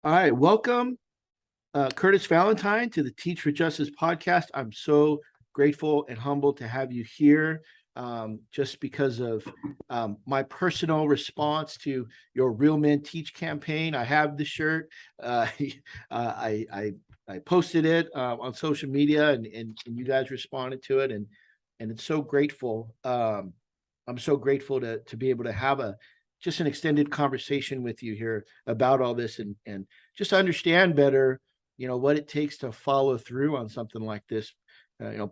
All right, welcome, Curtis Valentine, to the Teach for Justice podcast. I'm so grateful and humbled to have you here, just because of my personal response to your Real Men Teach campaign. I have the shirt. I posted it on social media, and you guys responded to it, and it's so grateful. I'm so grateful to be able to have a just an extended conversation with you here about all this and just understand better, what it takes to follow through on something like this.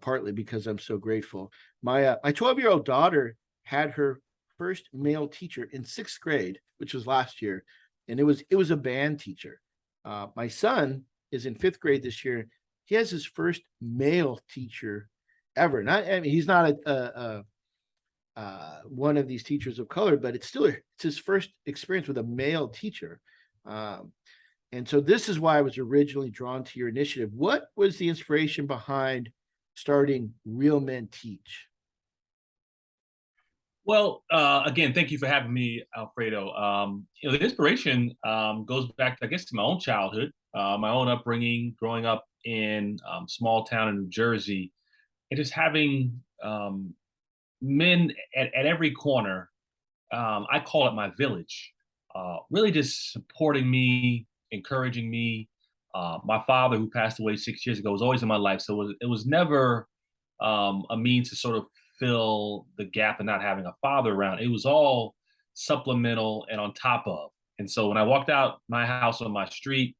Partly because I'm so grateful. My 12-year-old daughter had her first male teacher in sixth grade, which was last year, and it was a band teacher. My son is in fifth grade this year. He has his first male teacher ever. Not, I mean, he's not one of these teachers of color, but it's his first experience with a male teacher. Um, and so this is why I was originally drawn to your initiative. What was the inspiration behind starting Real Men Teach? Well, again, thank you for having me, Alfredo. The inspiration goes back, I guess, to my own childhood, my own upbringing, growing up in small town in New Jersey, and just having men at every corner. I call it my village. Really, just supporting me, encouraging me. My father, who passed away 6 years ago, was always in my life, so it was never a means to sort of fill the gap of not having a father around. It was all supplemental and on top of. And so when I walked out my house on my street,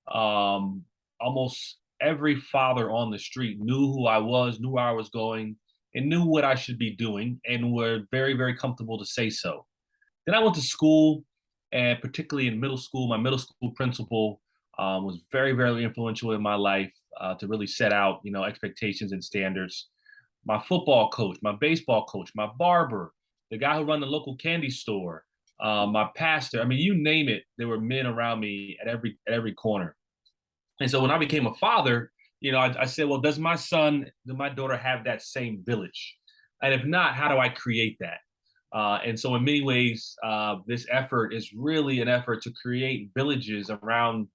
almost every father on the street knew who I was, knew where I was going, and knew what I should be doing, and were very, very comfortable to say so. Then I went to school, and particularly in middle school, my middle school principal was very, very influential in my life to really set out, expectations and standards. My football coach, my baseball coach, my barber, the guy who run the local candy store, my pastor. I mean, you name it, there were men around me at every corner. And so when I became a father, I said, well, does my daughter have that same village? And if not, how do I create that? And so, in many ways, this effort is really an effort to create villages around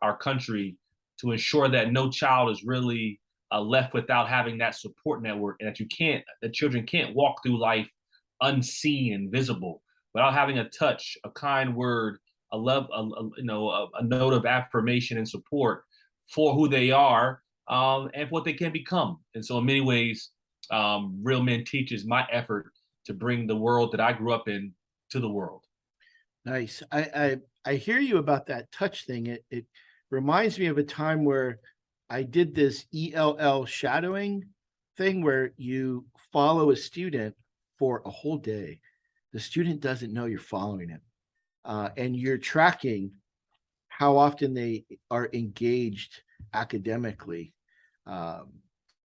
our country to ensure that no child is really left without having that support network, and that children can't walk through life unseen and visible without having a touch, a kind word, a love, a note of affirmation and support for who they are and what they can become. And so, in many ways, Real Men teaches my effort to bring the world that I grew up in to the world. Nice. I hear you about that touch thing. It reminds me of a time where I did this ELL shadowing thing where you follow a student for a whole day. The student doesn't know you're following him, and you're tracking how often they are engaged academically. Um,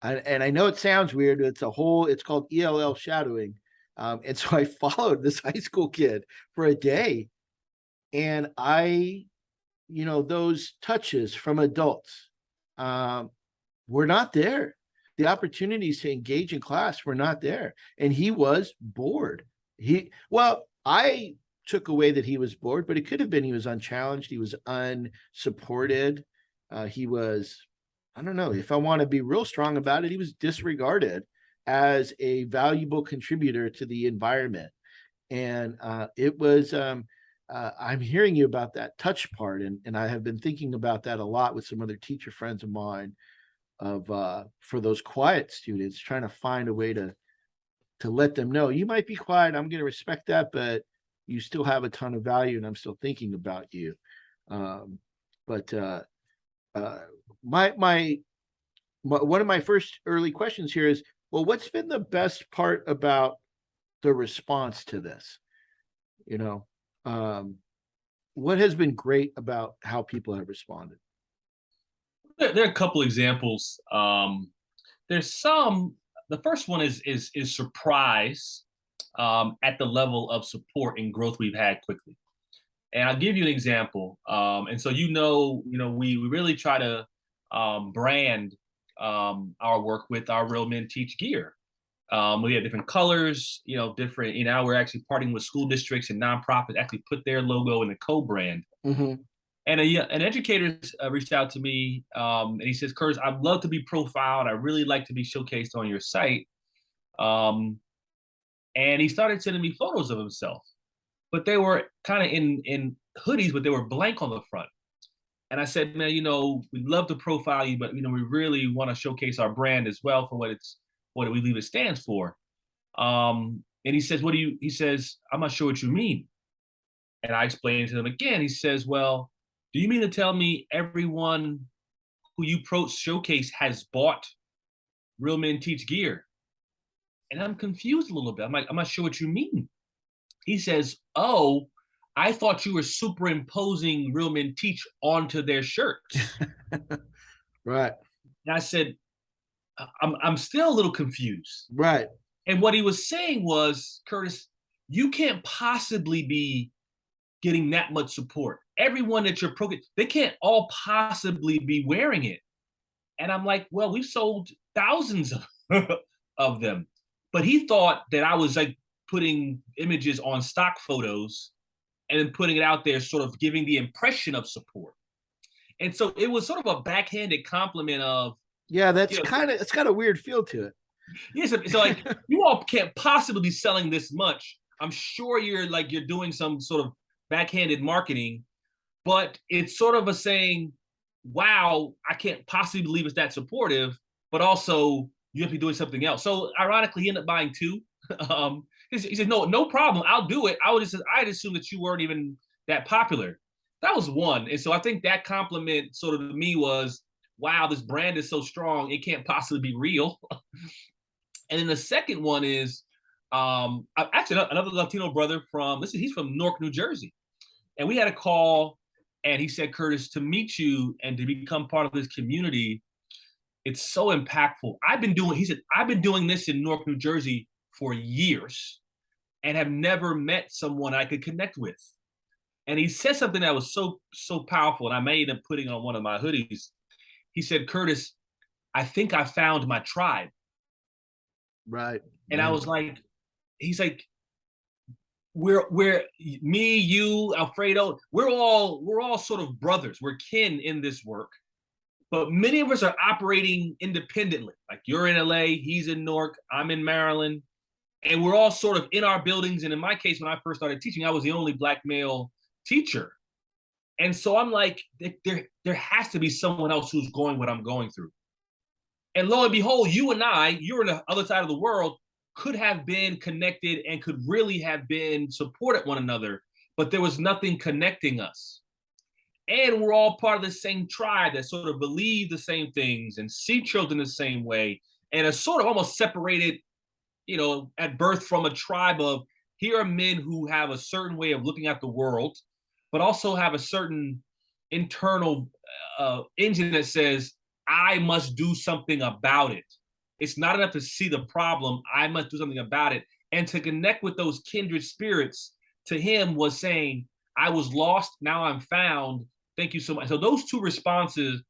and I know it sounds weird. It's called ELL shadowing. And so I followed this high school kid for a day, and those touches from adults um, were not there. The opportunities to engage in class were not there. And he was bored. I took away that he was bored, but it could have been he was unchallenged, he was unsupported, he was, I don't know, if I want to be real strong about it, he was disregarded as a valuable contributor to the environment. And I'm hearing you about that touch part, and I have been thinking about that a lot with some other teacher friends of mine of for those quiet students, trying to find a way to let them know you might be quiet. I'm going to respect that, but you still have a ton of value, and I'm still thinking about you. Um, but uh, my, my my one of my first early questions here is, well, what's been the best part about the response to this? You know, um, what has been great about how people have responded? There are a couple examples. There's some. The first one is surprise at the level of support and growth we've had quickly. And I'll give you an example. And so we really try to brand our work with our Real Men Teach gear. We have different colors, different. We're actually partnering with school districts and nonprofits actually put their logo in the co-brand. Mhm. And an educator reached out to me, and he says, Curtis, I'd love to be profiled. I really like to be showcased on your site. Um, and he started sending me photos of himself, but they were kind of in hoodies, but they were blank on the front. And I said, man, we'd love to profile you, but we really want to showcase our brand as well for what we believe it stands for. And he says, he says, I'm not sure what you mean. And I explained to him again. He says, well, do you mean to tell me everyone who you showcase has bought Real Men Teach gear? And I'm confused a little bit. I'm like, I'm not sure what you mean. He says, oh, I thought you were superimposing Real Men Teach onto their shirts. Right. And I said, I'm still a little confused. Right. And what he was saying was, Curtis, you can't possibly be getting that much support. Everyone that you're they can't all possibly be wearing it. And I'm like, well, we've sold thousands of them. But he thought that I was like putting images on stock photos and then putting it out there, sort of giving the impression of support. And so it was sort of a backhanded compliment of, yeah, it's got a weird feel to it. Yeah, so like you all can't possibly be selling this much. I'm sure you're doing some sort of backhanded marketing, but it's sort of a saying, wow, I can't possibly believe it's that supportive, but also you have to be doing something else. So ironically, he ended up buying two. He said, no problem, I'll do it. I'd assume that you weren't even that popular. That was one. And so I think that compliment sort of to me was, wow, this brand is so strong, it can't possibly be real. And then the second one is actually another Latino brother he's from Newark, New Jersey. And we had a call and he said, Curtis, to meet you and to become part of this community, it's so impactful. He said, I've been doing this in Newark, New Jersey for years and have never met someone I could connect with. And he said something that was so powerful, and I may end up putting on one of my hoodies. He said, Curtis, I think I found my tribe. Right. And I was like, he's like, we're me, you, Alfredo, we're all sort of brothers. We're kin in this work. But many of us are operating independently. Like you're in LA, he's in Newark, I'm in Maryland. And we're all sort of in our buildings. And in my case, when I first started teaching, I was the only Black male teacher. And so I'm like, there has to be someone else who's going what I'm going through. And lo and behold, you and you're in the other side of the world, could have been connected and could really have been supported one another, but there was nothing connecting us. And we're all part of the same tribe that sort of believe the same things and see children the same way and are sort of almost separated, at birth from a tribe of, here are men who have a certain way of looking at the world, but also have a certain internal engine that says, I must do something about it. It's not enough to see the problem. I must do something about it. And to connect with those kindred spirits to him was saying, I was lost, now I'm found. Thank you so much. So those two responses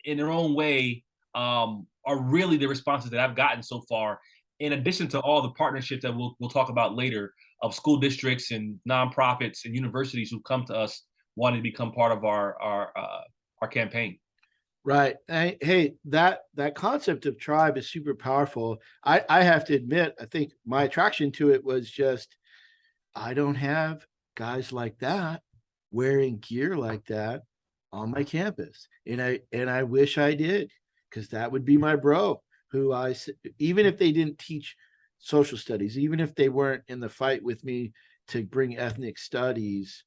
in their own way are really the responses that I've gotten so far, in addition to all the partnerships that we'll talk about later of school districts and nonprofits and universities who come to us wanting to become part of our campaign. Right. Hey, that concept of tribe is super powerful. I have to admit, I think my attraction to it was just, I don't have guys like that wearing gear like that on my campus. And I wish I did, because that would be my bro, who even if they didn't teach social studies, even if they weren't in the fight with me to bring ethnic studies,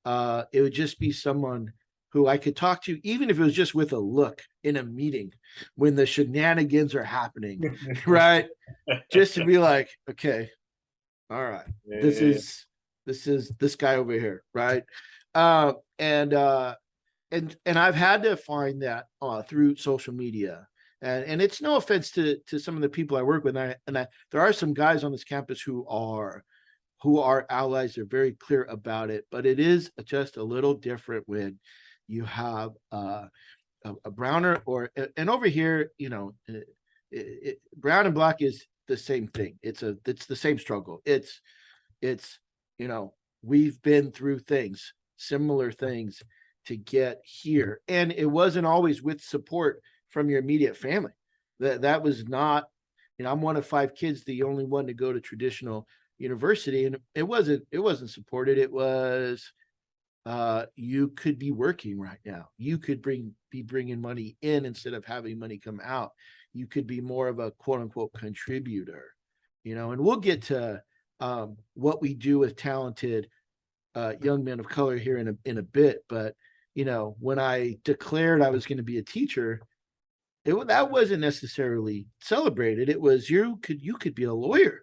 it would just be someone who I could talk to, even if it was just with a look in a meeting when the shenanigans are happening, right? Just to be like, okay, all right, this is this guy over here, right? And I've had to find that through social media, and it's no offense to some of the people I work with, and there are some guys on this campus who are allies. They're very clear about it, but it is just a little different when you have a browner and over here, brown and black is the same thing. It's the same struggle. It's we've been through similar things, to get here. And it wasn't always with support from your immediate family. That was not, I'm one of 5 kids, the only one to go to traditional university, and it wasn't supported. It was, you could be working right now. You could be bringing money in instead of having money come out. You could be more of a quote unquote contributor, and we'll get to what we do with talented young men of color here in a bit. But when I declared I was going to be a teacher, that wasn't necessarily celebrated. It was you could be a lawyer.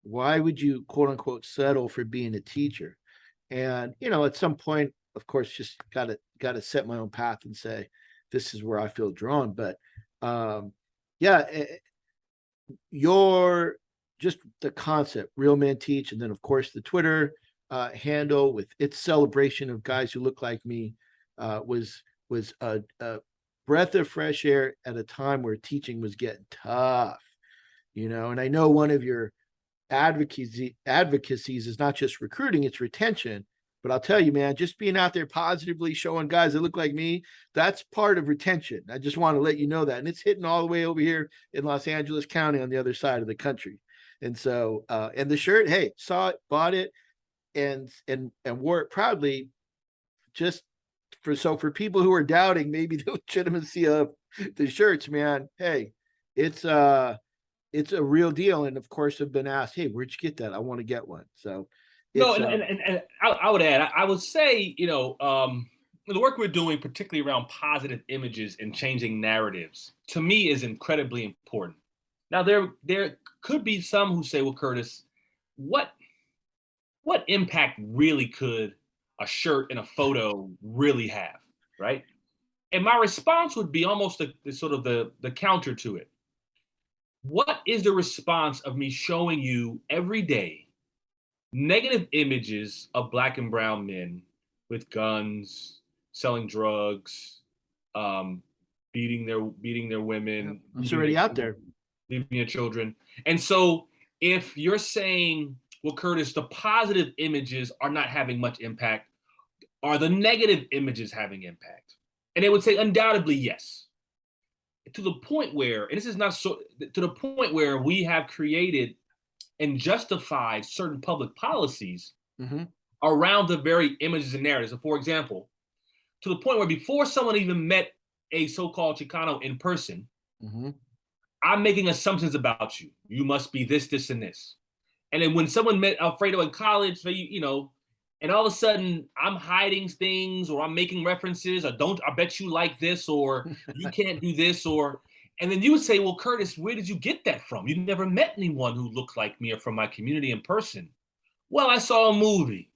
Why would you quote unquote settle for being a teacher? And at some point, of course, just gotta set my own path and say this is where I feel drawn. But yeah, your just the concept, Real Men Teach, and then of course the Twitter handle with its celebration of guys who look like me was a breath of fresh air at a time where teaching was getting tough. And I know one of your advocacies is not just recruiting, it's retention. But I'll tell you, man, just being out there positively showing guys that look like me, that's part of retention. I just want to let you know that. And it's hitting all the way over here in Los Angeles County on the other side of the country. And so, and the shirt, hey, saw it, bought it, and wore it proudly. Just for people who are doubting maybe the legitimacy of the shirts, man, hey, it's a real deal. And of course, I've been asked, hey, where'd you get that? I want to get one. So No, it's and I would add, I would say, the work we're doing, particularly around positive images and changing narratives, to me is incredibly important. Now, there could be some who say, well, Curtis, what impact really could a shirt and a photo really have, right? And my response would be almost the sort of the counter to it. What is the response of me showing you every day negative images of black and brown men with guns, selling drugs, um, beating their women, it's already out there. leaving their children? And so, if you're saying, well, Curtis, the positive images are not having much impact, are the negative images having impact? And they would say, undoubtedly, yes. To the point where, and this is not so, to the point where we have created and justified certain public policies around the very images and narratives. So, for example, to the point where before someone even met a so-called Chicano in person, I'm making assumptions about you. You must be this, this, and this. And then when someone met Alfredo in college, and all of a sudden I'm hiding things, or I'm making references, or I bet you like this, or you can't do this, and then you would say, well, Curtis, where did you get that from? You never met anyone who looked like me or from my community in person. Well, I saw a movie,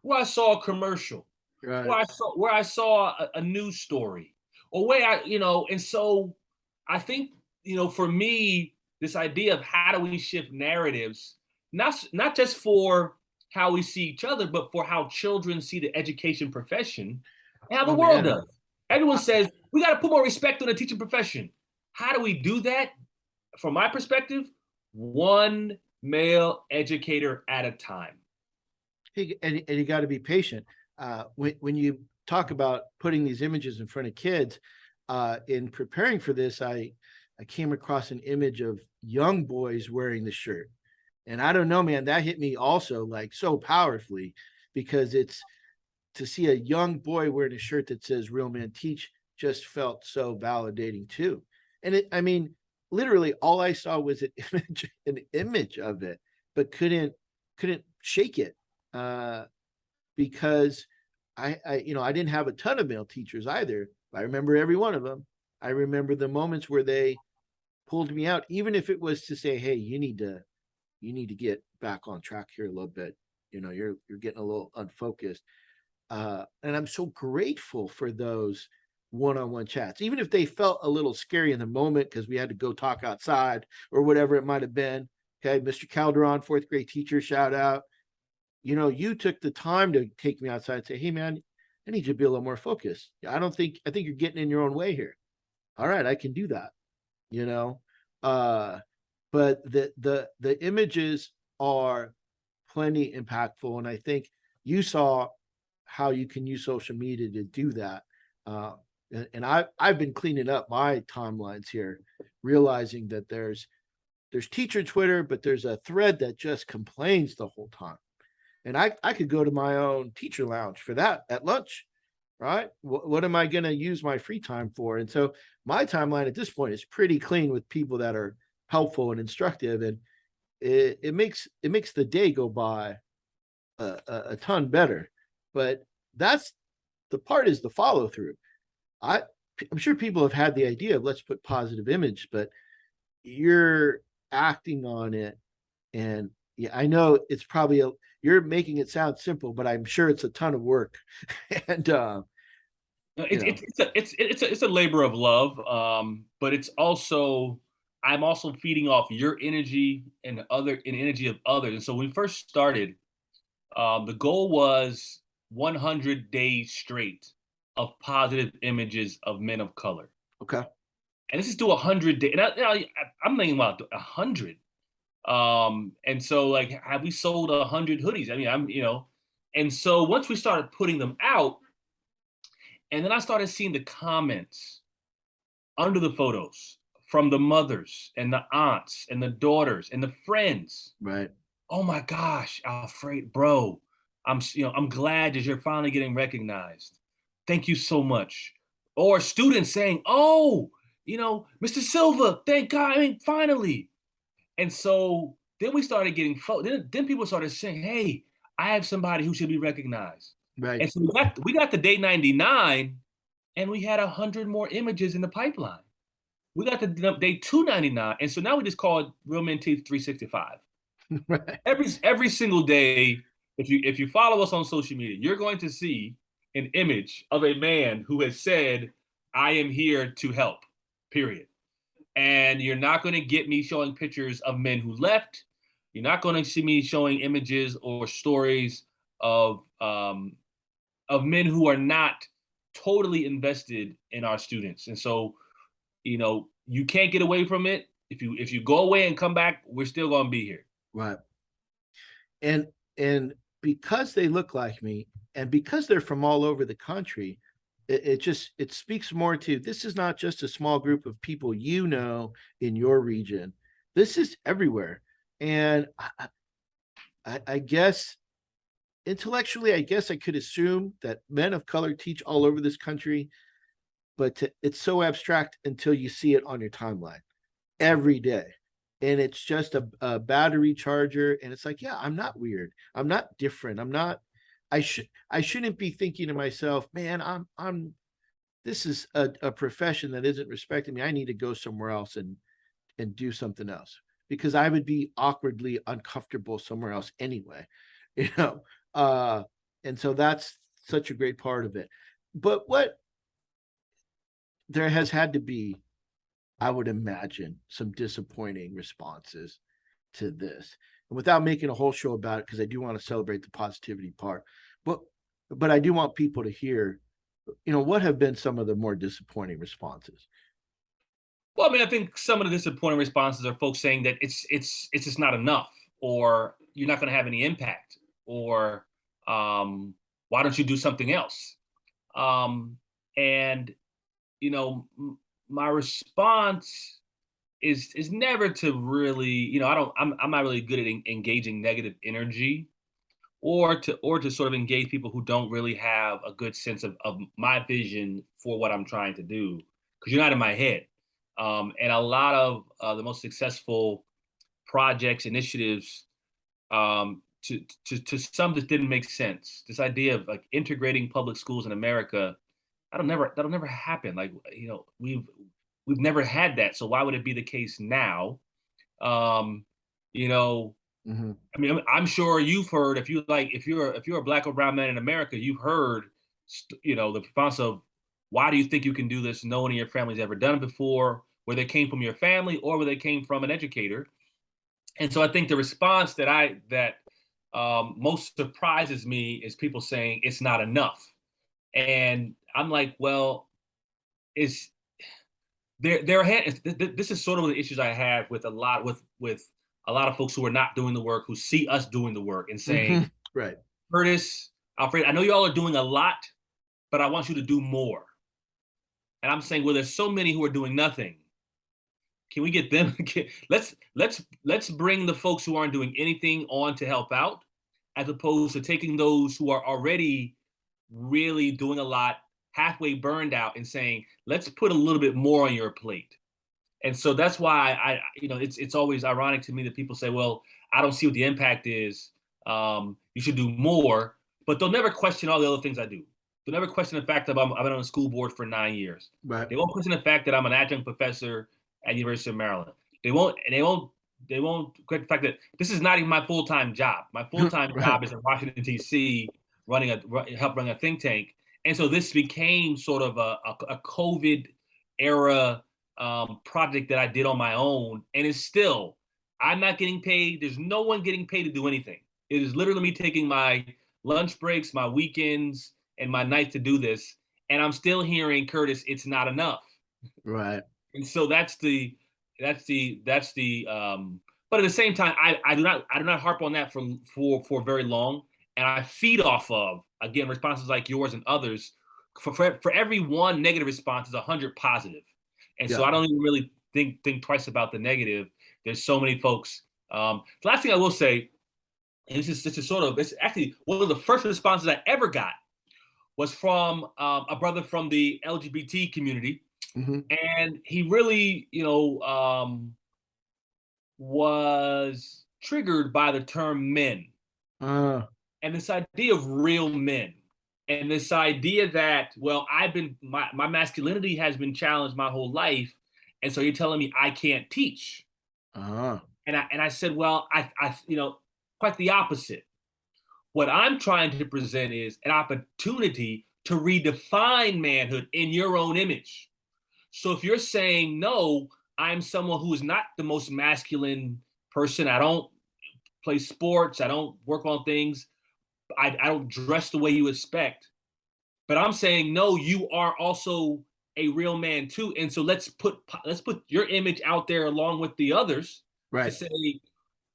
where I saw a commercial, Right. where I saw a news story, or and so I think, for me, this idea of how do we shift narratives, not just for how we see each other, but for how children see the education profession and how the world does. Everyone says we got to put more respect on the teaching profession. How do we do that? From my perspective, one male educator at a time. And you got to be patient. When you talk about putting these images in front of kids, in preparing for this, I came across an image of young boys wearing the shirt. And I don't know, man, that hit me also like so powerfully, because it's to see a young boy wearing a shirt that says Real Men Teach just felt so validating too. And literally all I saw was an image of it, but couldn't shake it, because I didn't have a ton of male teachers either. I remember every one of them. I remember the moments where they pulled me out, even if it was to say, hey, you need to get back on track here a little bit. You're getting a little unfocused. And I'm so grateful for those one-on-one chats, even if they felt a little scary in the moment because we had to go talk outside or whatever it might have been. Okay, Mr. Calderon, 4th grade teacher, shout out. You took the time to take me outside and say, hey, man, I need you to be a little more focused. I think you're getting in your own way here. All right, I can do that. But the images are plenty impactful. And I think you saw how you can use social media to do that. And I've been cleaning up my timelines here, realizing that there's teacher Twitter, but there's a thread that just complains the whole time. And I could go to my own teacher lounge for that at lunch, right? What am I going to use my free time for? And so my timeline at this point is pretty clean with people that are helpful and instructive, and it makes the day go by a ton better. But that's the part, is the follow through. I'm sure people have had the idea of let's put positive image, but you're acting on it. And yeah, I know it's probably you're making it sound simple, but I'm sure it's a ton of work. And It's a labor of love, but it's also, I'm also feeding off your energy and energy of others. And so when we first started, the goal was 100 days straight of positive images of men of color. okay, And this is to 100 days. And I'm thinking about 100. And so like, have we sold 100 hoodies? I mean, and so once we started putting them out, and then I started seeing the comments under the photos from the mothers and the aunts and the daughters and the friends. right, Oh my gosh, Alfred, bro, I'm glad that you're finally getting recognized. Thank you so much. Or students saying, "Oh, Mr. Silva, thank God, I mean, finally." And so then we started getting then people started saying, "Hey, I have somebody who should be recognized." right, And so we got the day 99, and we had 100 more images in the pipeline. We got the day 299, and so now we just call it Real Men Teeth 365. right, Every single day, if you follow us on social media, you're going to see an image of a man who has said, "I am here to help." Period. And you're not going to get me showing pictures of men who left. You're not going to see me showing images or stories of men who are not totally invested in our students. And so, you can't get away from it. If you go away and come back, we're still going to be here. right. And because they look like me, and because they're from all over the country, it speaks more to, this is not just a small group of people in your region. This is everywhere. And I guess intellectually, I guess I could assume that men of color teach all over this country, but it's so abstract until you see it on your timeline every day. And it's just a battery charger. And it's like, yeah, I'm not weird. I'm not different. I shouldn't be thinking to myself, man, this is a profession that isn't respecting me. I need to go somewhere else and do something else, because I would be awkwardly uncomfortable somewhere else anyway, you know. And so that's such a great part of it. But what there has had to be, I would imagine, some disappointing responses to this. And without making a whole show about it, because I do want to celebrate the positivity part, but I do want people to hear, what have been some of the more disappointing responses? Well, I mean, I think some of the disappointing responses are folks saying that it's just not enough, or you're not going to have any impact, or why don't you do something else? And my response is never to really, I'm not really good at engaging negative energy, or to sort of engage people who don't really have a good sense of my vision for what I'm trying to do, because you're not in my head. And a lot of the most successful projects, initiatives, to some, just didn't make sense. This idea of like integrating public schools in America, that'll never happen. Like, we've never had that. So why would it be the case now? Um, you know, Mm-hmm. I mean, I'm sure you've heard, if you're a black or brown man in America, you've heard, the response of, "Why do you think you can do this? No one in your family's ever done it before," where they came from your family or where they came from an educator. And so I think the response that most surprises me is people saying it's not enough. And I'm like, well, is this is sort of the issues I have with a lot of folks who are not doing the work, who see us doing the work and saying, Mm-hmm. Right. "Curtis, Alfred, I know y'all are doing a lot, but I want you to do more. And I'm saying, well, there's so many who are doing nothing. Can we get them? Let's bring the folks who aren't doing anything on to help out, as opposed to taking those who are already really doing a lot, halfway burned out, and saying, let's put a little bit more on your plate. And so that's why it's always ironic to me that people say, well, I don't see what the impact is. You should do more, but they'll never question all the other things I do. They'll never question the fact that I've been on the school board for 9 years. Right. They won't question the fact that I'm an adjunct professor at University of Maryland. They won't question the fact that this is not even my full-time job. My full-time Right. job is in Washington, D.C., help running a think tank. And so this became sort of a COVID era project that I did on my own, and it's still, I'm not getting paid. There's no one getting paid to do anything. It is literally me taking my lunch breaks, my weekends, and my nights to do this, and I'm still hearing, Curtis, it's not enough. Right. And so but at the same time, I do not harp on that for very long, and I feed off of, again, responses like yours and others. For every one negative response is 100 positive. And so Yeah. I don't even really think twice about the negative. There's so many folks. The last thing I will say, and it's actually one of the first responses I ever got was from a brother from the LGBT community, Hmm. and he really, was triggered by the term men Uh, and this idea of real men. And this idea that, well, my masculinity has been challenged my whole life, and so you're telling me I can't teach. uh, And I said, well, quite the opposite. What I'm trying to present is an opportunity to redefine manhood in your own image. So if you're saying, no, I'm someone who is not the most masculine person, I don't play sports, I don't work on things, I don't dress the way you expect, but I'm saying, no, you are also a real man too. And so let's put your image out there along with the others to right. say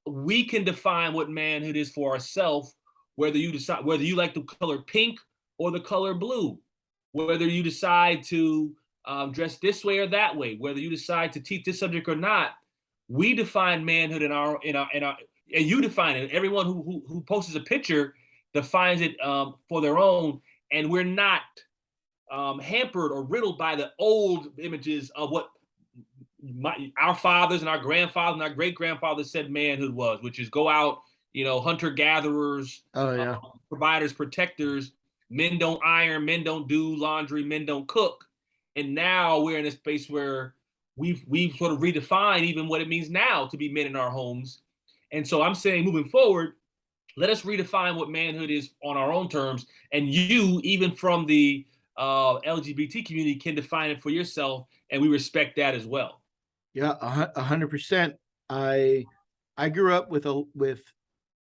we can define what manhood is for ourselves, whether you like the color pink or the color blue, whether you decide to dress this way or that way, whether you decide to teach this subject or not. We define manhood and you define it. Everyone who posts a picture defines it for their own, and we're not hampered or riddled by the old images of what our fathers and our grandfathers and our great grandfathers said manhood was, which is go out, hunter gatherers, Oh yeah. providers, protectors. Men don't iron, men don't do laundry, men don't cook. And now we're in a space where we've sort of redefined even what it means now to be men in our homes. And so I'm saying, moving forward, let us redefine what manhood is on our own terms, and you, even from the LGBT community, can define it for yourself, and we respect that as well. Yeah. 100%. I grew up with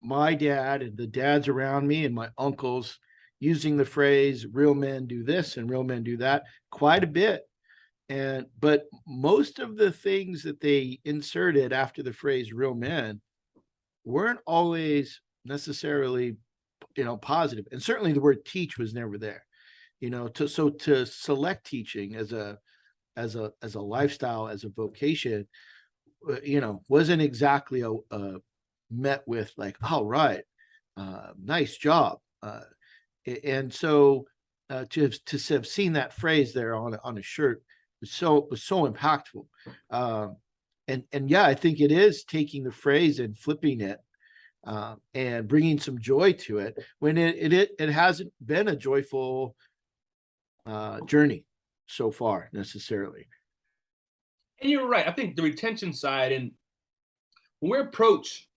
my dad and the dads around me and my uncles using the phrase "real men do this" and "real men do that" quite a bit. But most of the things that they inserted after the phrase "real men" weren't always necessarily, positive. And certainly the word teach was never there. To select teaching as a lifestyle, as a vocation, wasn't exactly met with like, all right, nice job. And so to have seen that phrase there on a shirt was so impactful. And yeah, I think it is taking the phrase and flipping it, and bringing some joy to it when it hasn't been a joyful journey so far necessarily. And you're right. I think the retention side, and when we're approached,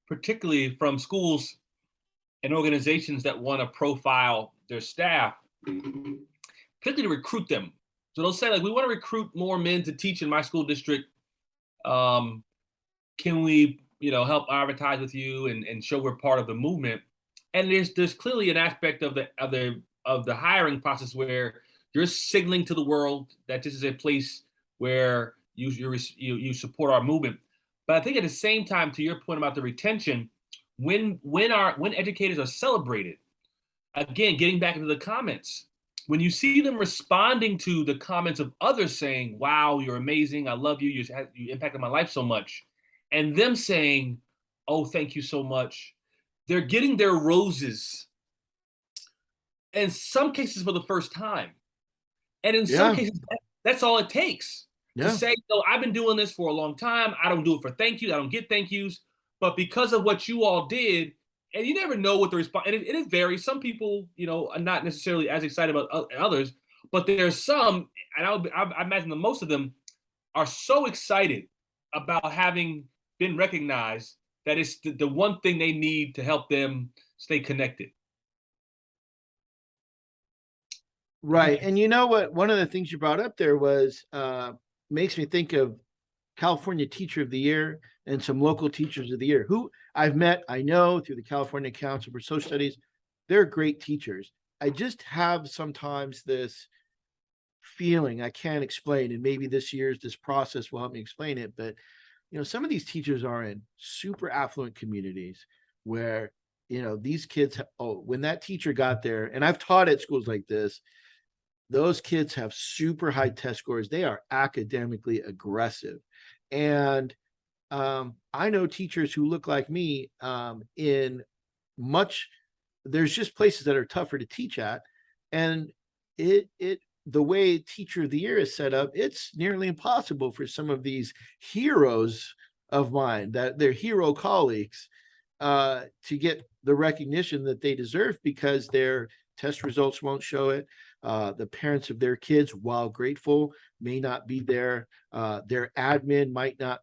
particularly from schools and organizations that want to profile their staff, particularly to recruit them. So they'll say, like, we want to recruit more men to teach in my school district. Can we, help advertise with you and show we're part of the movement? And there's clearly an aspect of the hiring process where you're signaling to the world that this is a place where you support our movement. But I think at the same time, to your point about the retention, when educators are celebrated, again, getting back into the comments, when you see them responding to the comments of others saying, "Wow, you're amazing. I love you. You impacted my life so much," and them saying, "Oh, thank you so much," they're getting their roses in some cases for the first time. And in some Yeah. cases, that's all it takes to Yeah. say, "No, I've been doing this for a long time. I don't do it for thank you. I don't get thank yous. But because of what you all did," and you never know what the response, and it varies. Some people, are not necessarily as excited about others, but there's some, and I imagine that most of them are so excited about having been recognized that it's the one thing they need to help them stay connected. Right. And you know what? One of the things you brought up there was makes me think of California Teacher of the Year and some local teachers of the year who I've met, I know through the California Council for Social Studies. They're great teachers. I just have sometimes this feeling I can't explain, and maybe this process will help me explain it. But some of these teachers are in super affluent communities where these kids. Oh, when that teacher got there, and I've taught at schools like this, those kids have super high test scores. They are academically aggressive. And I know teachers who look like me in much, there's just places that are tougher to teach at. And the way Teacher of the Year is set up, it's nearly impossible for some of these heroes of mine, that they're hero colleagues, to get the recognition that they deserve because their test results won't show it. The parents of their kids, while grateful, may not be there. Their admin might not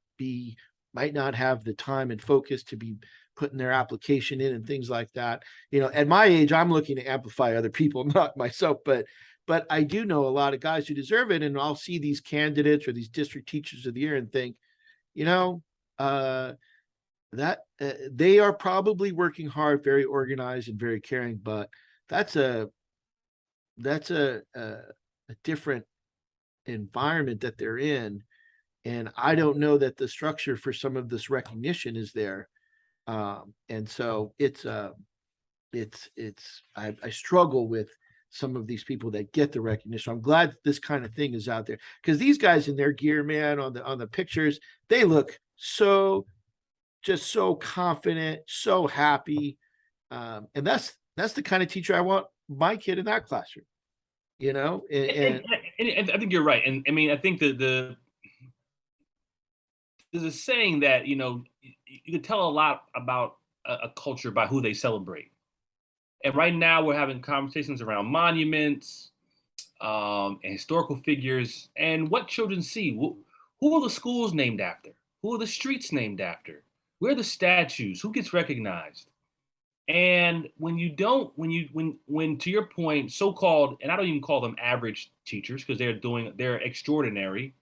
have the time and focus to be putting their application in and things like that. At my age, I'm looking to amplify other people, not myself, but I do know a lot of guys who deserve it. And I'll see these candidates or these district teachers of the year and think, that they are probably working hard, very organized and very caring, but that's a different environment that they're in. And I don't know that the structure for some of this recognition is there. And so I struggle with some of these people that get the recognition. I'm glad this kind of thing is out there, because these guys in their gear, man, on the pictures, they look so confident, so happy. And that's the kind of teacher I want my kid in that classroom, And, and and I think you're right. And I mean, I think that there's a saying that you can tell a lot about a culture by who they celebrate. And right now we're having conversations around monuments, and historical figures, and what children see. Who are the schools named after? Who are the streets named after? Where are the statues? Who gets recognized? And when you don't, when to your point, so-called, and I don't even call them average teachers because they're extraordinary.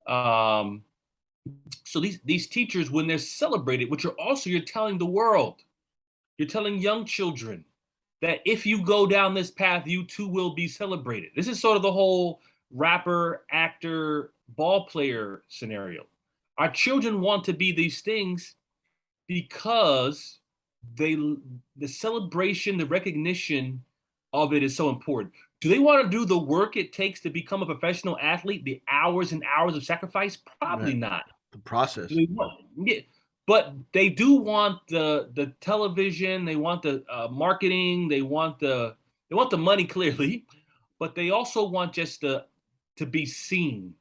Um, so these teachers, when they're celebrated, which you're telling the world, you're telling young children that if you go down this path, you too will be celebrated. This is sort of the whole rapper, actor, ball player scenario. Our children want to be these things because they the celebration, the recognition of it is so important. Do they want to do the work it takes to become a professional athlete, the hours and hours of sacrifice? Probably right, not. the process. Do they want, yeah, but they do want the television, they want the marketing, they want the money clearly, but they also want just to be seen.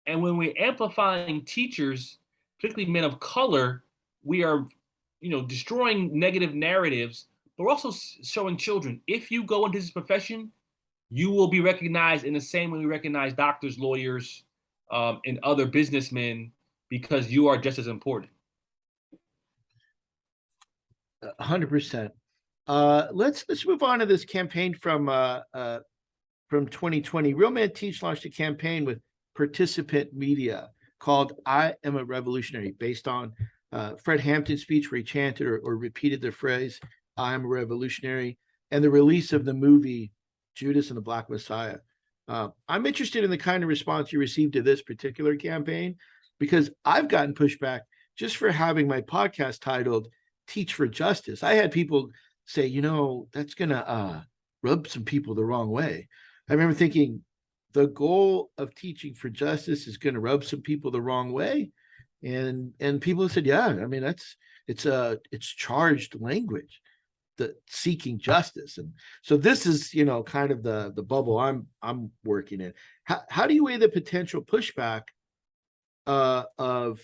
And when we're amplifying teachers, particularly men of color, we are, destroying negative narratives, but we're also showing children, if you go into this profession, you will be recognized in the same way we recognize doctors, lawyers, and other businessmen, because you are just as important. 100%. Let's move on to this campaign from 2020. Real Men Teach launched a campaign with participant media called "I Am a Revolutionary," based on Fred Hampton's speech where he chanted or repeated the phrase "I am a revolutionary," and the release of the movie Judas and the Black Messiah. I'm interested in the kind of response you received to this particular campaign, because I've gotten pushback just for having my podcast titled Teach for Justice. I had people say, that's gonna rub some people the wrong way. I remember thinking the goal of teaching for justice is going to rub some people the wrong way, and people said, yeah, I mean it's charged language, the seeking justice. And so this is kind of the bubble I'm working in. How do you weigh the potential pushback of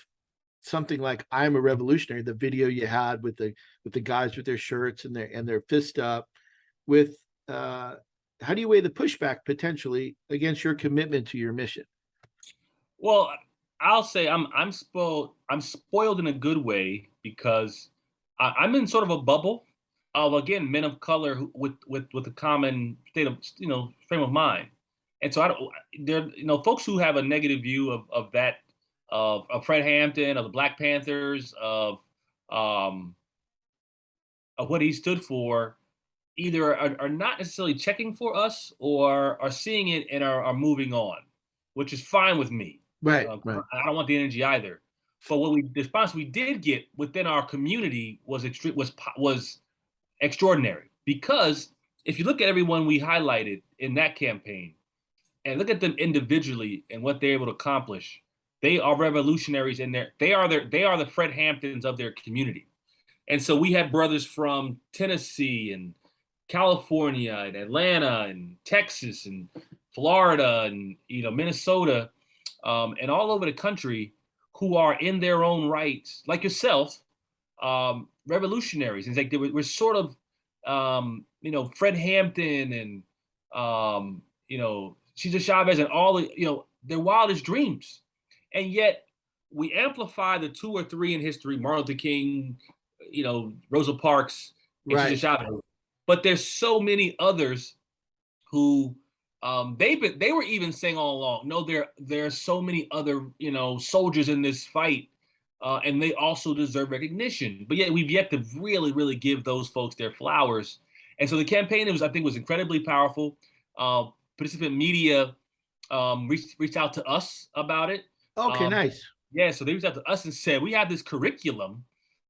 something like I'm a revolutionary, the video you had with the guys with their shirts and their fist up, with how do you weigh the pushback potentially against your commitment to your mission? Well, I'll say I'm spoiled. I'm spoiled in a good way because I'm in sort of a bubble of, again, men of color with a common state of frame of mind, and so I don't. There, folks who have a negative view of that, of Fred Hampton, of the Black Panthers, um of what he stood for, either are not necessarily checking for us or are seeing it and are moving on, which is fine with me. Right, right. I don't want the energy either. But the response we did get within our community was extraordinary, because if you look at everyone we highlighted in that campaign and look at them individually and what they're able to accomplish, they are revolutionaries in their. They are the Fred Hamptons of their community. And so we had brothers from Tennessee and California and Atlanta and Texas and Florida and Minnesota, and all over the country, who are in their own rights, like yourself, revolutionaries. And it's like we're sort of Fred Hampton and Cesar Chavez and all the their wildest dreams, and yet we amplify the two or three in history: Martin Luther King, Rosa Parks, and Cesar Right. Chavez. But there's so many others who they were even saying all along, no, there are so many other soldiers in this fight, and they also deserve recognition. But yet we've yet to really give those folks their flowers. And so the campaign, I think, was incredibly powerful. Participant media reached out to us about it. Okay, Um, nice. yeah, so they reached out to us and said, we have this curriculum,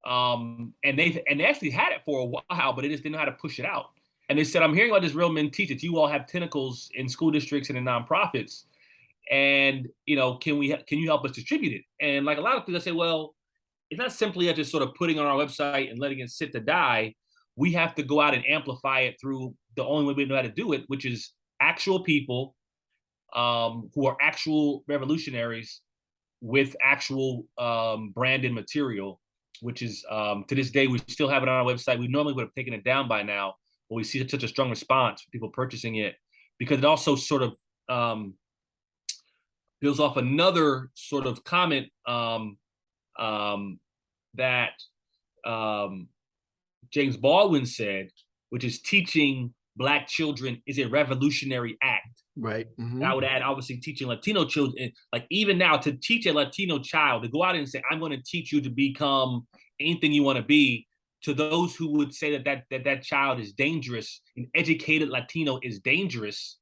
and they actually had it for a while, but they just didn't know how to push it out. And they said, I'm hearing about this Real Men Teach that you all have tentacles in school districts and in nonprofits, and can you help us distribute it? And like a lot of people, I say, well, it's not simply just sort of putting on our website and letting it sit to die. We have to go out and amplify it through the only way we know how to do it, which is actual people who are actual revolutionaries with actual branded material, which is to this day, we still have it on our website. We normally would have taken it down by now, but we see such a strong response from people purchasing it, because it also sort of builds off another sort of comment that James Baldwin said, which is teaching Black children is a revolutionary act. Right. And I would add, obviously, teaching Latino children, like even now, to teach a Latino child to go out and say, I'm going to teach you to become anything you want to be. To those who would say that child is dangerous, an educated Latino is dangerous,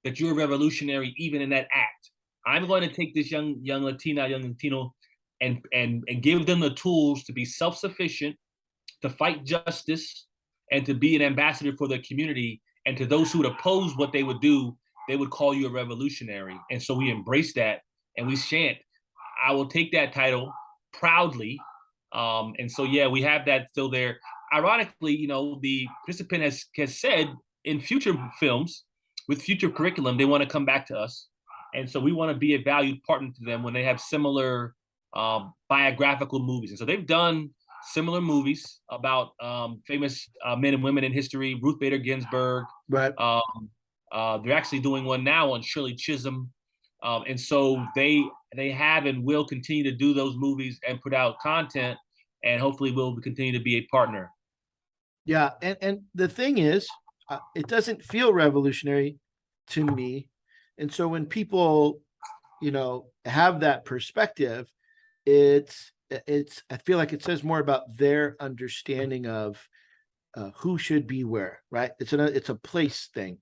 that you're a revolutionary even in that act. I'm going to take this young Latino, and give them the tools to be self-sufficient, to fight justice, and to be an ambassador for their community. And to those who would oppose what they would do, they would call you a revolutionary. And so we embrace that, and we chant, I will take that title proudly. And so, yeah, we have that still there. Ironically, the participant has said in future films with future curriculum, they want to come back to us. And so we want to be a valued partner to them when they have similar biographical movies. And so they've done similar movies about famous men and women in history, Ruth Bader Ginsburg. Right. They're actually doing one now on Shirley Chisholm. And so they have and will continue to do those movies and put out content, and hopefully will continue to be a partner. Yeah, and the thing is, it doesn't feel revolutionary to me, and so when people, have that perspective, it's I feel like it says more about their understanding of who should be where, right? It's a place thing.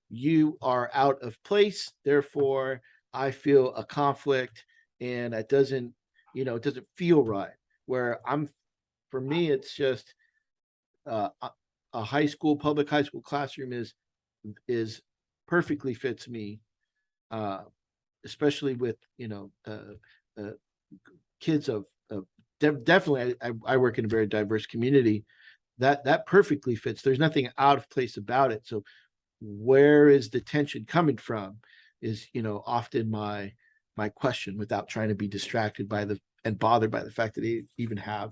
You are out of place, therefore I feel a conflict, and it doesn't feel right. Where for me, it's just a public high school classroom is perfectly fits me, uh, especially with, kids of definitely, I work in a very diverse community. That perfectly fits. There's nothing out of place about it. So where is the tension coming from is, often my question, without trying to be distracted by the and bothered by the fact that they even have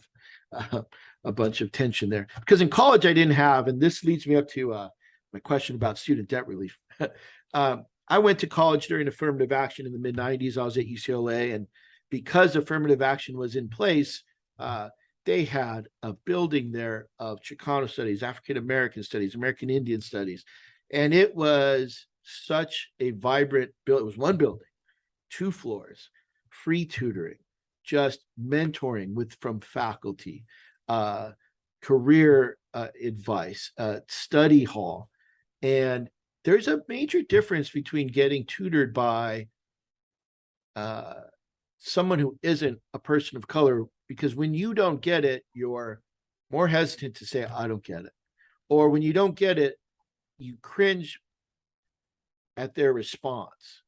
uh, a bunch of tension there. Because in college I didn't have, and this leads me up to my question about student debt relief. I went to college during affirmative action in the mid 90s. I was at UCLA, and because affirmative action was in place, they had a building there of Chicano studies, African American studies, American Indian studies, and it was such a vibrant build. It was one building, 2 floors, free tutoring, just mentoring from faculty, uh, career advice, study hall. And there's a major difference between getting tutored by uh, someone who isn't a person of color, because when you don't get it, you're more hesitant to say, I don't get it. Or when you don't get it, you cringe at their response,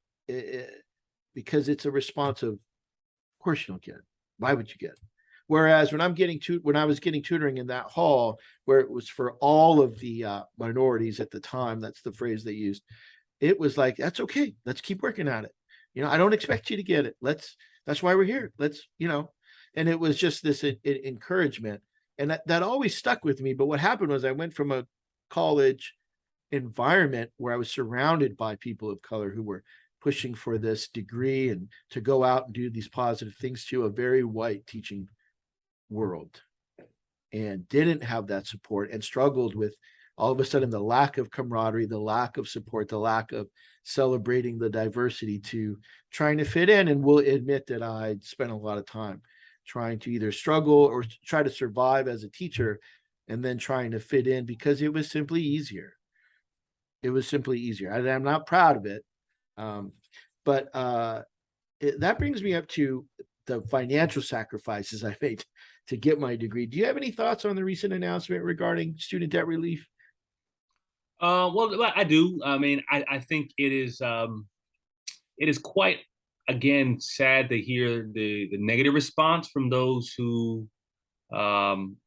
because it's a response of course you don't get it. Why would you get it? Whereas when I was getting tutoring in that hall, where it was for all of the minorities at the time, that's the phrase they used. It was like, that's okay. Let's keep working at it. I don't expect you to get it. That's why we're here. And it was just this encouragement. And that always stuck with me. But what happened was I went from a college environment where I was surrounded by people of color who were pushing for this degree and to go out and do these positive things, to a very white teaching world, and didn't have that support and struggled with all of a sudden the lack of camaraderie, the lack of support, the lack of celebrating the diversity, to trying to fit in. And will admit that I spent a lot of time trying to either struggle or try to survive as a teacher, and then trying to fit in because it was simply easier. It was simply easier. I'm not proud of it. But that brings me up to the financial sacrifices I made to get my degree. Do you have any thoughts on the recent announcement regarding student debt relief? Well, I do. I mean, I think it is quite, again, sad to hear the negative response from those who um,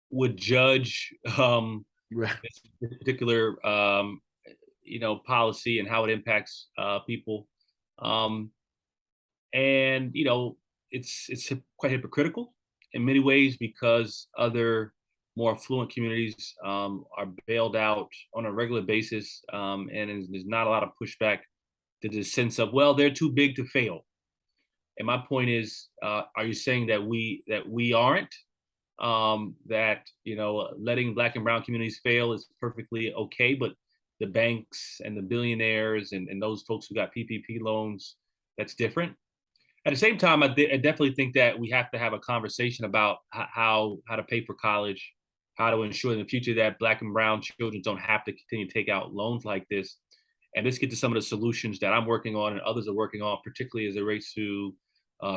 would judge Right. this particular policy and how it impacts people. Um, and it's quite hypocritical in many ways, because other more affluent communities are bailed out on a regular basis, and there's not a lot of pushback to the sense of, well, they're too big to fail. And my point is, are you saying that we aren't, that letting Black and brown communities fail is perfectly okay, but the banks and the billionaires and those folks who got PPP loans, that's different? At the same time, I definitely think that we have to have a conversation about how to pay for college, how to ensure in the future that Black and brown children don't have to continue to take out loans like this. And let's get to some of the solutions that I'm working on and others are working on, particularly as it relates to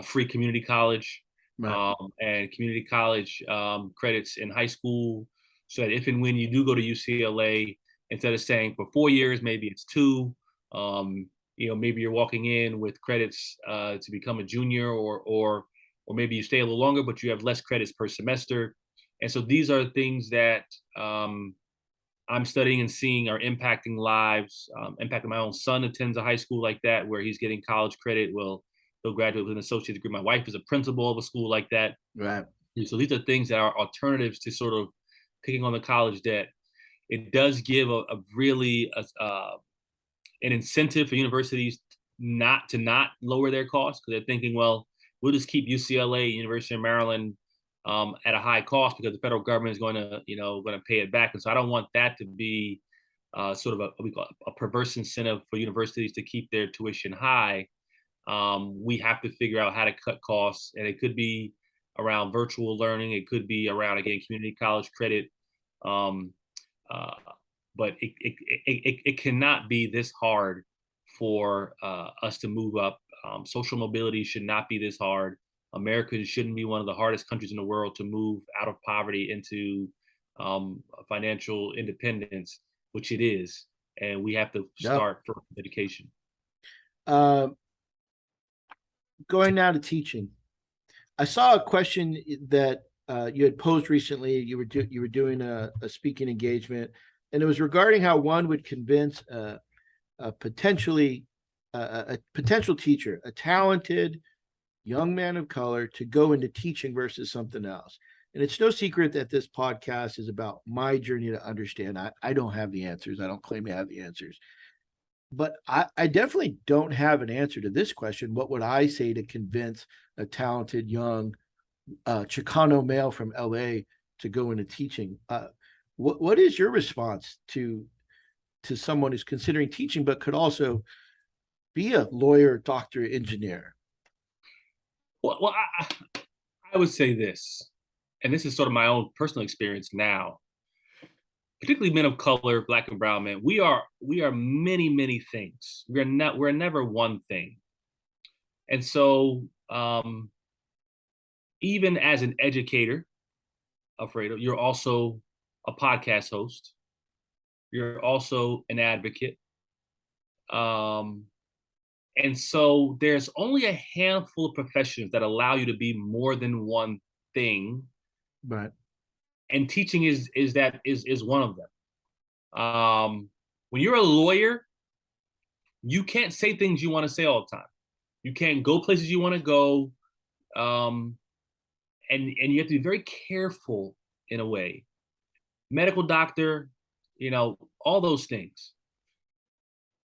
free community college, Right. and community college credits in high school, so that if and when you do go to UCLA, instead of staying for 4 years, maybe it's two. Maybe you're walking in with credits to become a junior, or maybe you stay a little longer, but you have less credits per semester. And so these are things that I'm studying and seeing are impacting lives, impacting my own son attends a high school like that, where he's getting college credit. Well, he'll graduate with an associate degree. My wife is a principal of a school like that. Right. So these are things that are alternatives to sort of taking on the college debt. It does give a really an incentive for universities not lower their costs, because they're thinking, well, we'll just keep UCLA, University of Maryland, at a high cost because the federal government is going to pay it back. And so I don't want that to be sort of a perverse incentive for universities to keep their tuition high. We have to figure out how to cut costs, and it could be around virtual learning. It could be around, again, community college credit. Um, uh, but it cannot be this hard for us to move up. Social mobility should not be this hard. America shouldn't be one of the hardest countries in the world to move out of poverty into financial independence, which it is, and we have to Yep. start for education. Going now to teaching. I saw a question that you had posed recently. You were doing a speaking engagement, and it was regarding how one would convince a potential teacher, a talented young man of color, to go into teaching versus something else. And it's no secret that this podcast is about my journey to understand. I don't have the answers. I don't claim to have the answers. But I definitely don't have an answer to this question. What would I say to convince a talented young Chicano male from LA to go into teaching? What is your response to someone who's considering teaching but could also be a lawyer, doctor, engineer? Well, I would say this, and this is sort of my own personal experience now. Particularly men of color, Black and brown men, we are many things. We're never one thing. And so, even as an educator, Alfredo, you're also a podcast host. You're also an advocate. And so there's only a handful of professions that allow you to be more than one thing. Right. And teaching is one of them. When you're a lawyer, you can't say things you want to say all the time. You can't go places you want to go. And you have to be very careful in a way. Medical doctor, all those things.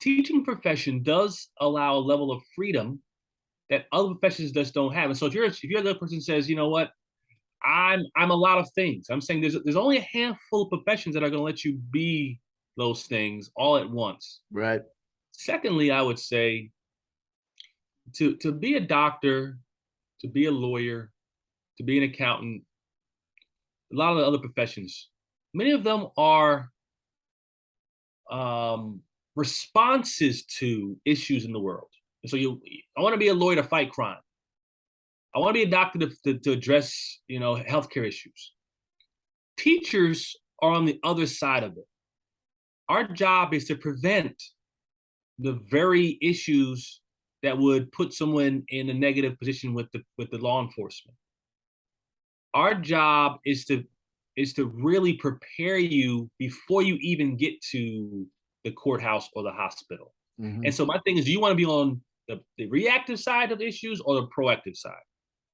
Teaching profession does allow a level of freedom that other professions just don't have. And so if you're the person who says, you know what, I'm a lot of things. I'm saying there's only a handful of professions that are going to let you be those things all at once. Right. Secondly, I would say to be a doctor, to be a lawyer, to be an accountant, a lot of the other professions, many of them are responses to issues in the world. And so I want to be a lawyer to fight crime. I want to be a doctor to address, healthcare issues. Teachers are on the other side of it. Our job is to prevent the very issues that would put someone in a negative position with the law enforcement. Our job is to really prepare you before you even get to the courthouse or the hospital. Mm-hmm. And so my thing is, do you want to be on the reactive side of the issues or the proactive side?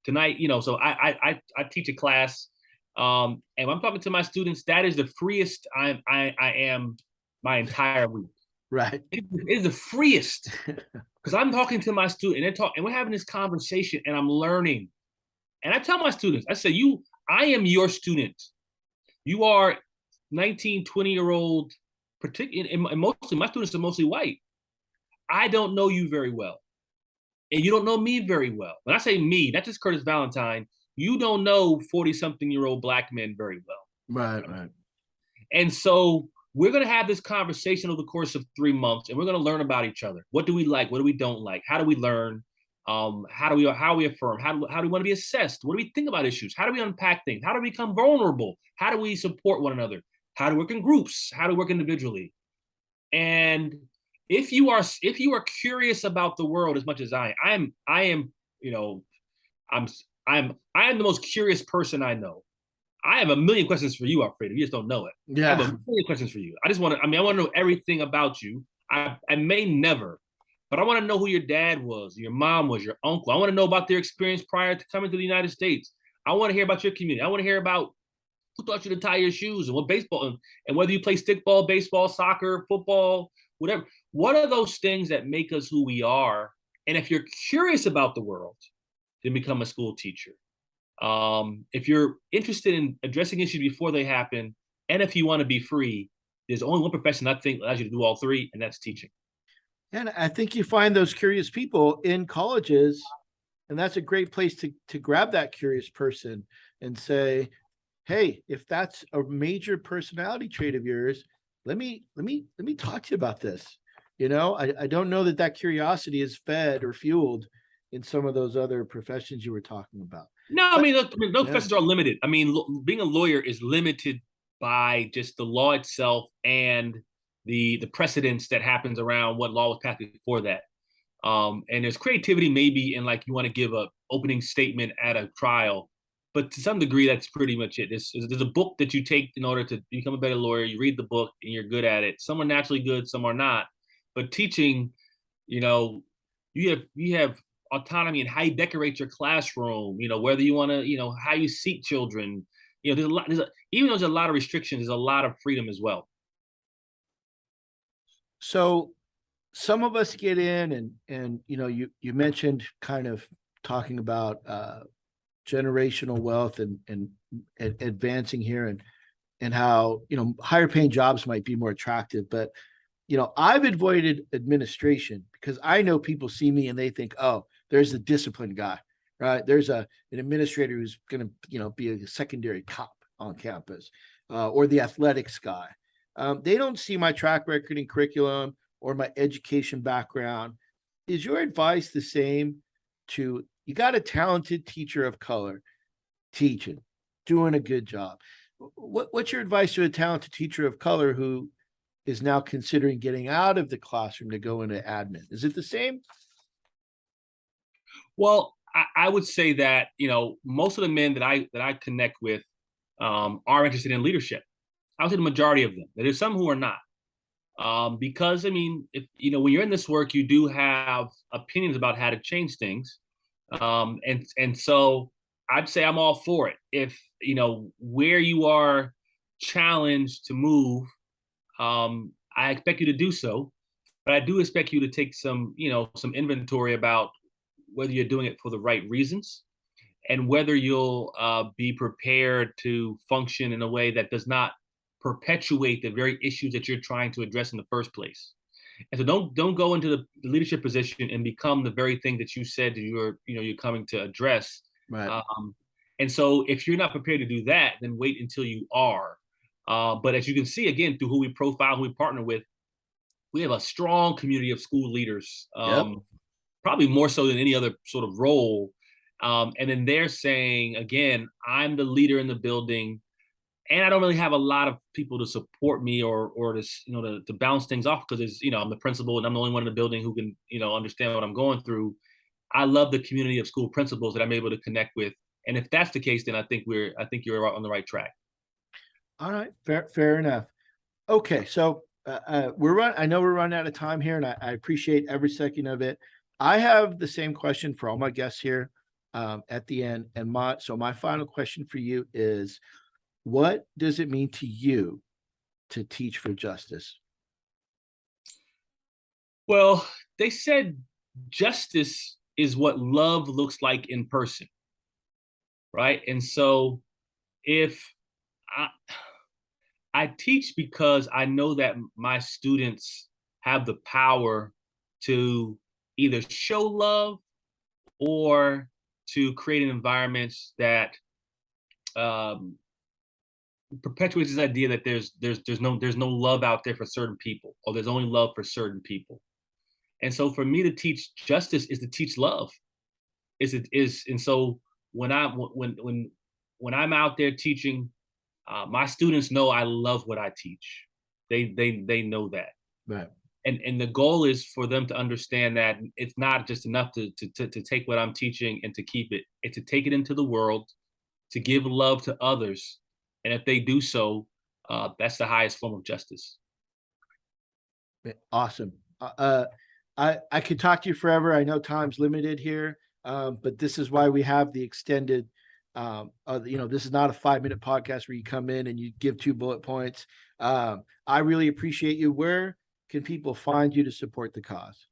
Tonight, so I teach a class, and when I'm talking to my students, that is the freest I am my entire week. Right. It is the freest because I'm talking to my student and we're having this conversation and I'm learning. And I tell my students, I say, I am your student. You are 19, 20-year-old, and mostly my students are mostly white. I don't know you very well. And you don't know me very well. When I say me, not just Curtis Valentine, you don't know 40-something-year-old Black men very well. Right. And so we're going to have this conversation over the course of 3 months, and we're going to learn about each other. What do we like? What do we don't like? How do we learn? How do we affirm? How do we want to be assessed? What do we think about issues? How do we unpack things? How do we become vulnerable? How do we support one another? How to work in groups? How to work individually? And if you are curious about the world as much as I am, I'm the most curious person I know. I have a million questions for you, Alfredo. You just don't know it. Yeah. I have a million questions for you. I want to know everything about you. I may never, but I want to know who your dad was, your mom was, your uncle. I want to know about their experience prior to coming to the United States. I want to hear about your community. I want to hear about who taught you to tie your shoes and what baseball and whether you play stickball, baseball, soccer, football, whatever. What are those things that make us who we are? And if you're curious about the world, then become a school teacher. If you're interested in addressing issues before they happen, and if you want to be free, there's only one profession I think allows you to do all three, and that's teaching. And I think you find those curious people in colleges, and that's a great place to grab that curious person and say, hey, if that's a major personality trait of yours, let me talk to you about this. I don't know that curiosity is fed or fueled in some of those other professions you were talking about. No, I mean, those professions are limited. I mean, being a lawyer is limited by just the law itself and the precedence that happens around what law was passed before that. And there's creativity maybe in like you want to give a opening statement at a trial, but to some degree that's pretty much it. There's a book that you take in order to become a better lawyer. You read the book and you're good at it. Some are naturally good, some are not. But teaching, you know, you have autonomy in how you decorate your classroom. You know, whether you want to, how you seat children. You know, even though there's a lot of restrictions, there's a lot of freedom as well. So some of us get in and you mentioned kind of talking about generational wealth and advancing here and how higher paying jobs might be more attractive, but I've avoided administration because I know people see me and they think, oh, there's a disciplined guy, right? There's an administrator who's going to be a secondary cop on campus, or the athletics guy. They don't see my track record and curriculum or my education background. Is your advice the same to, you got a talented teacher of color teaching, doing a good job? What's your advice to a talented teacher of color who is now considering getting out of the classroom to go into admin? Is it the same? Well, I would say that, most of the men that I connect with are interested in leadership. I would say the majority of them. There's some who are not. Because I mean, if when you're in this work, you do have opinions about how to change things. And so I'd say I'm all for it. If where you are challenged to move, I expect you to do so, but I do expect you to take some inventory about whether you're doing it for the right reasons and whether you'll be prepared to function in a way that does not perpetuate the very issues that you're trying to address in the first place. And so don't go into the leadership position and become the very thing that you said that you're coming to address. Right. And so if you're not prepared to do that, then wait until you are. But as you can see, again, through who we profile, who we partner with, we have a strong community of school leaders, Yep. probably more so than any other sort of role. And then they're saying, again, I'm the leader in the building, and I don't really have a lot of people to support me or to bounce things off because I'm the principal and I'm the only one in the building who can understand what I'm going through. I love the community of school principals that I'm able to connect with, and if that's the case, then I think you're on the right track. All right. Fair enough. Okay. So I know we're running out of time here, and I appreciate every second of it. I have the same question for all my guests here at the end. And my final question for you is, what does it mean to you to teach for justice? Well, they said justice is what love looks like in person, right? And so if I teach because I know that my students have the power to either show love or to create an environment that perpetuates this idea that there's no love out there for certain people, or there's only love for certain people. And so for me to teach justice is to teach love. And so when I'm out there teaching, my students know I love what I teach. They know that. Right. And the goal is for them to understand that it's not just enough to take what I'm teaching and to keep it. It's to take it into the world, to give love to others. And if they do so, that's the highest form of justice. Awesome. I could talk to you forever. I know time's limited here, but this is why we have the extended. This is not a 5-minute podcast where you come in and you give 2 bullet points. I really appreciate you. Where can people find you to support the cause?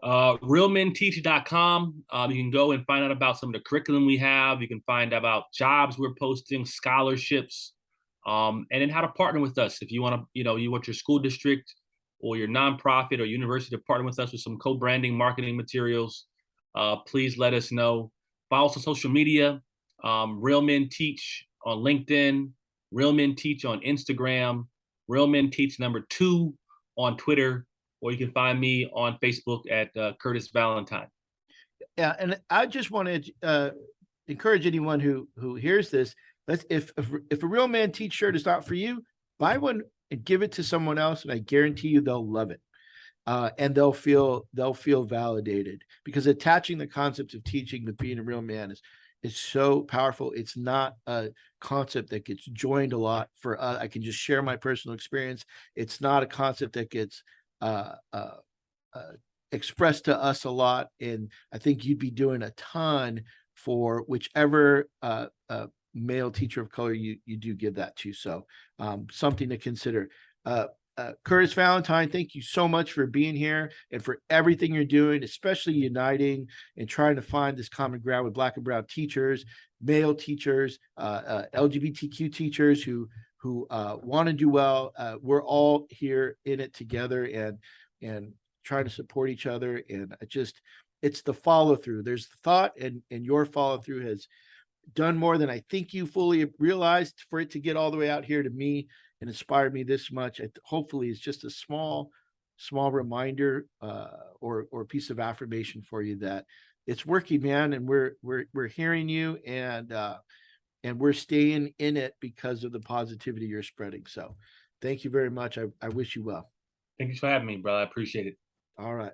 realmenteach.com. You can go and find out about some of the curriculum we have. You can find out about jobs we're posting, scholarships, and then how to partner with us. If you want to, you want your school district or your nonprofit or university to partner with us with some co-branding marketing materials, please let us know. Follow us on social media, Real Men Teach on LinkedIn, Real Men Teach on Instagram, Real Men Teach #2 on Twitter, or you can find me on Facebook at Curtis Valentine. Yeah, and I just want to encourage anyone who hears this. if a Real Man t-shirt is not for you, buy one and give it to someone else, and I guarantee you they'll love it. And they'll feel validated, because attaching the concept of teaching with being a real man is so powerful. It's not a concept that gets joined a lot for us. I can just share my personal experience. It's not a concept that gets expressed to us a lot, and I think you'd be doing a ton for whichever male teacher of color you do give that to. So something to consider. Curtis Valentine, thank you so much for being here and for everything you're doing, especially uniting and trying to find this common ground with Black and brown teachers, male teachers, LGBTQ teachers who want to do well. We're all here in it together, and trying to support each other. And it's the follow through. There's the thought, and your follow through has done more than I think you fully realized for it to get all the way out here to me and inspired me this much. Hopefully it's just a small reminder or piece of affirmation for you that it's working, man. And we're hearing you, and we're staying in it because of the positivity you're spreading. So thank you very much. I wish you well. Thank you for having me, brother. I appreciate it. All right.